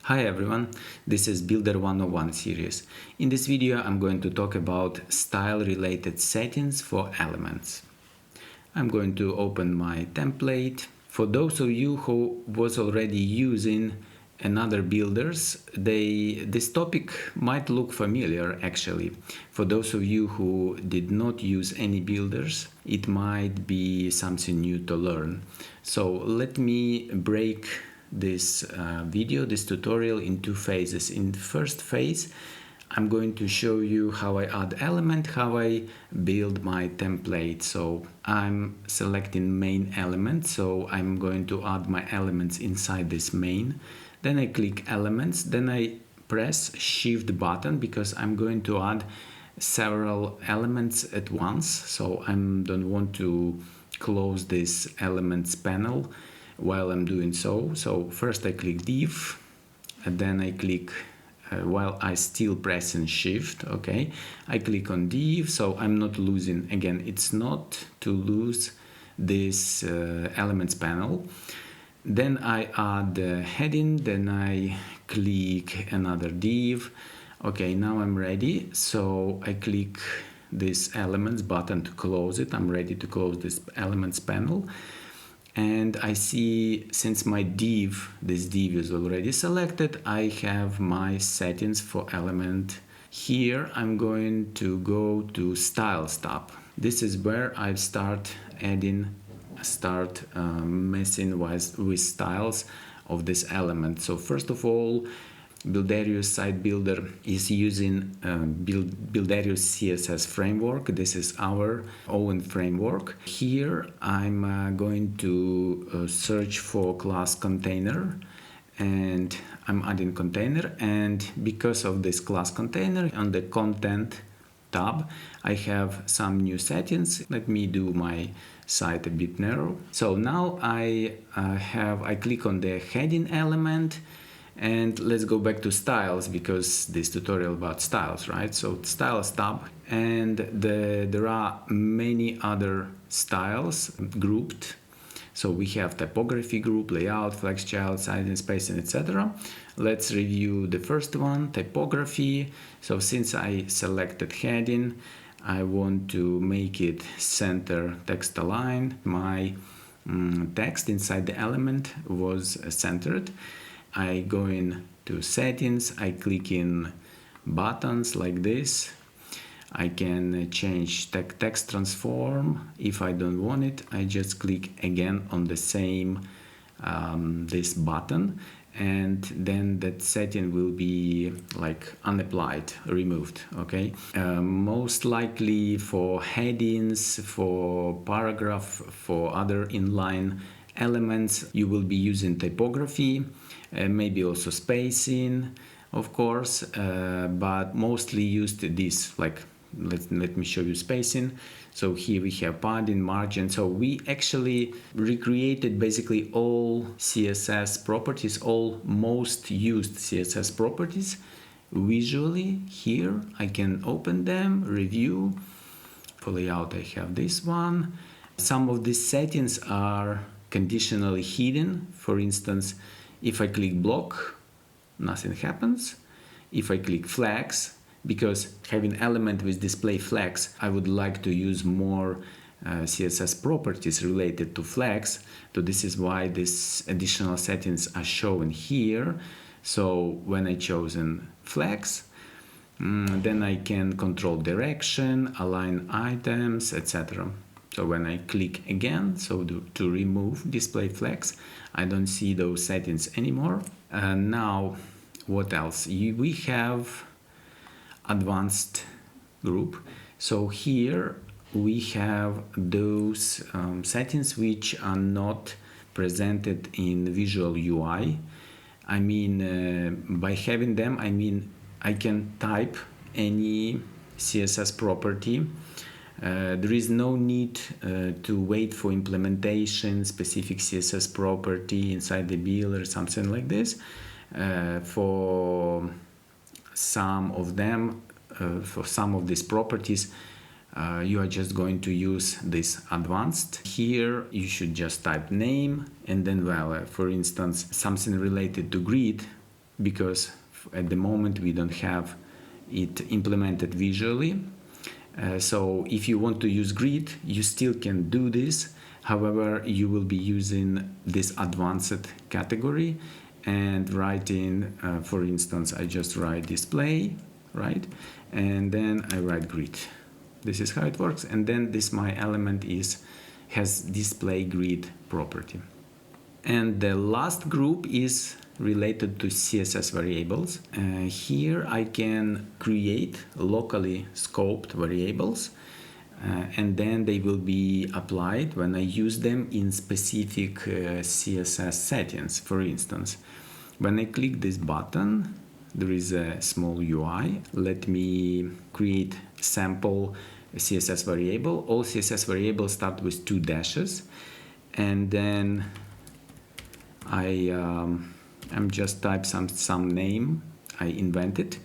Hi everyone, this is Builder 101 series. In this video I'm going to talk about style related settings for elements. I'm going to open my template. For those of you who was already using another builders, this topic might look familiar actually. For those of you who did not use any builders, it might be something new to learn. So let me break this this tutorial in two phases. In the first phase, I'm going to show you how I add element, how I build my template. So I'm selecting main element, so I'm going to add my elements inside this main. Then I click elements, then I press shift button because I'm going to add several elements at once. So I don't want to close this elements panel while I'm doing so. So first I click div, and then I click while I still pressing shift. Okay, I click on div, so I'm not losing. Again, it's not to lose this elements panel. Then I add the heading, then I click another div. Okay, now I'm ready. So I click this elements button to close it. I'm ready to close this elements panel. And I see, since my this div is already selected, I have my settings for element. Here I'm going to go to Styles tab. This is where I start messing with styles of this element. So first of all, Builderius site builder is using Builderius CSS framework. This is our own framework. Here I'm going to search for class container, and I'm adding container, and because of this class container on the content tab I have some new settings. Let me do my site a bit narrow. So now I click on the heading element. And let's go back to styles, because this tutorial about styles, right? So styles tab, and there are many other styles grouped. So we have typography group, layout, flex child, sizing, spacing, etc. Let's review the first one, typography. So since I selected heading, I want to make it center text align. My text inside the element was centered. I go in to settings, I click in buttons like this. I can change text transform. If I don't want it, I just click again on the same this button, and then that setting will be like unapplied, removed. Okay, most likely for headings, for paragraph, for other inline elements, you will be using typography, maybe also spacing, of course, but mostly used this. Like let me show you spacing. So here we have padding, margin. So we actually recreated basically all CSS properties, all most used CSS properties visually. Here I can open them, review. For layout I have this one. Some of these settings are conditionally hidden. For instance, if I click block, nothing happens. If I click flags, because having element with display flags, I would like to use more CSS properties related to flags. So this is why these additional settings are shown here. So when I chosen flags, then I can control direction, align items, etc. So when I click again, so to remove display flags, I don't see those settings anymore. Now, what else? We have advanced group. So here we have those settings which are not presented in visual UI. I mean, by having them, I mean I can type any CSS property. There is no need to wait for implementation, specific CSS property inside the builder, something like this. For some of them, for some of these properties, you are just going to use this advanced. Here you should just type name and then value. For instance, something related to grid, because at the moment we don't have it implemented visually. So if you want to use grid, you still can do this. However, you will be using this advanced category and writing, for instance, I just write display, right? And then I write grid. This is how it works. And then this my element has display grid property. And the last group is related to CSS variables. Here I can create locally scoped variables, and then they will be applied when I use them in specific CSS settings. For instance, when I click this button, there is a small UI. Let me create sample CSS variable. All CSS variables start with 2 dashes, and then I'm just type some name I invented,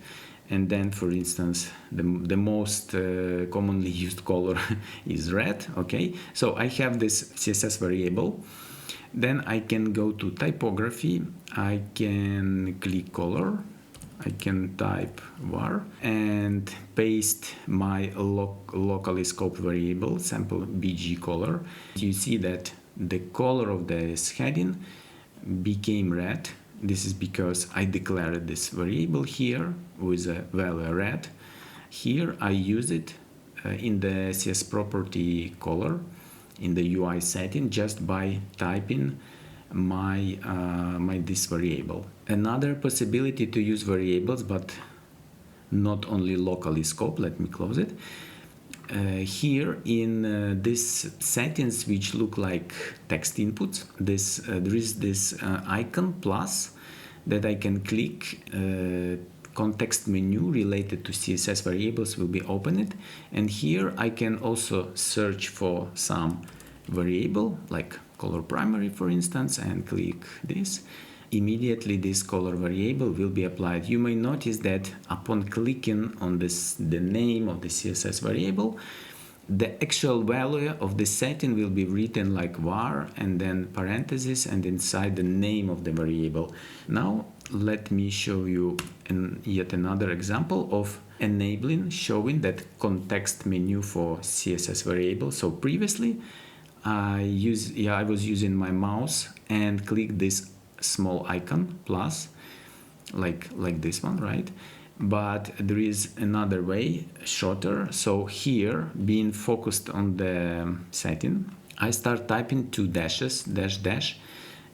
and then, for instance, the most commonly used color is red. Okay, so I have this CSS variable. Then I can go to typography. I can click color. I can type var and paste my locally scoped variable sample bg color. You see that the color of this heading became red. This is because I declared this variable here with a value red. Here I use it in the CS property color in the UI setting just by typing my this variable. Another possibility to use variables, but not only locally scoped, let me close it. Here in this settings which look like text inputs, there is this icon plus that I can click. Context menu related to CSS variables will be opened, and here I can also search for some variable like color primary, for instance, and click this. Immediately this color variable will be applied. You may notice that upon clicking on the name of the CSS variable, the actual value of the setting will be written like var and then parentheses and inside the name of the variable. Now let me show you yet another example of enabling, showing that context menu for CSS variable. So previously I was using my mouse and click this small icon plus like this one, right? But there is another way, shorter. So here, being focused on the setting, I start typing 2 dashes, dash dash,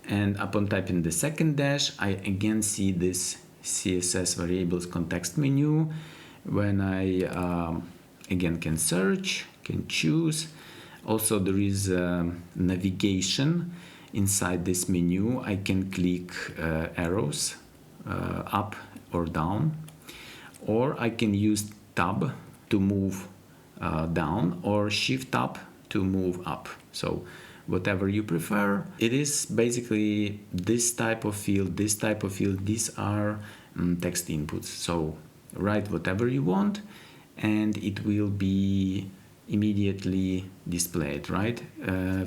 and upon typing the second dash, I again see this CSS variables context menu. When I again can search, can choose. Also there is navigation inside this menu. I can click arrows up or down, or I can use tab to move down or shift up to move up. So whatever you prefer. It is basically this type of field, this type of field. These are text inputs. So write whatever you want and it will be immediately displayed, right?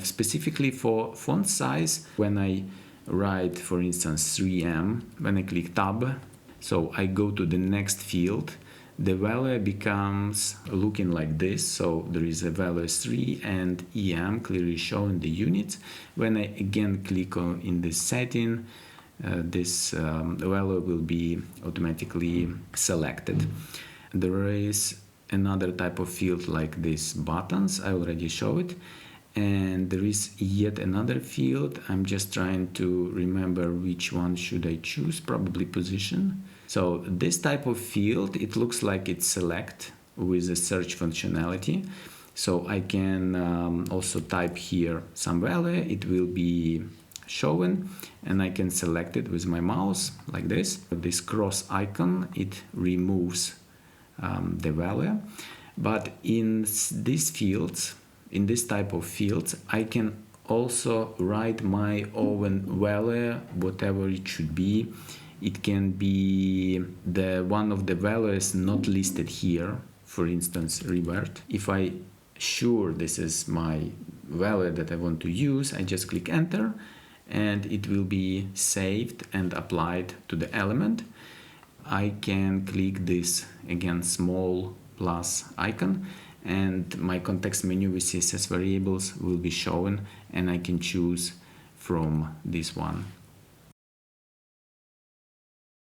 Specifically for font size, when I write, for instance, 3M, when I click tab, so I go to the next field, the value becomes looking like this. So there is a value 3 and EM clearly showing the units. When I again click on in this setting, this value will be automatically selected. There is another type of field like these buttons. I already showed it. And there is yet another field. I'm just trying to remember which one should I choose, probably position. So this type of field, it looks like it's select with a search functionality. So I can also type here some value. It will be shown and I can select it with my mouse like this. This cross icon, it removes the value. But in these fields, in this type of fields, I can also write my own value, whatever it should be. It can be the one of the values not listed here, for instance, revert. If I sure this is my value that I want to use, I just click enter and it will be saved and applied to the element. I can click this again small plus icon, and my context menu with CSS variables will be shown, and I can choose from this one.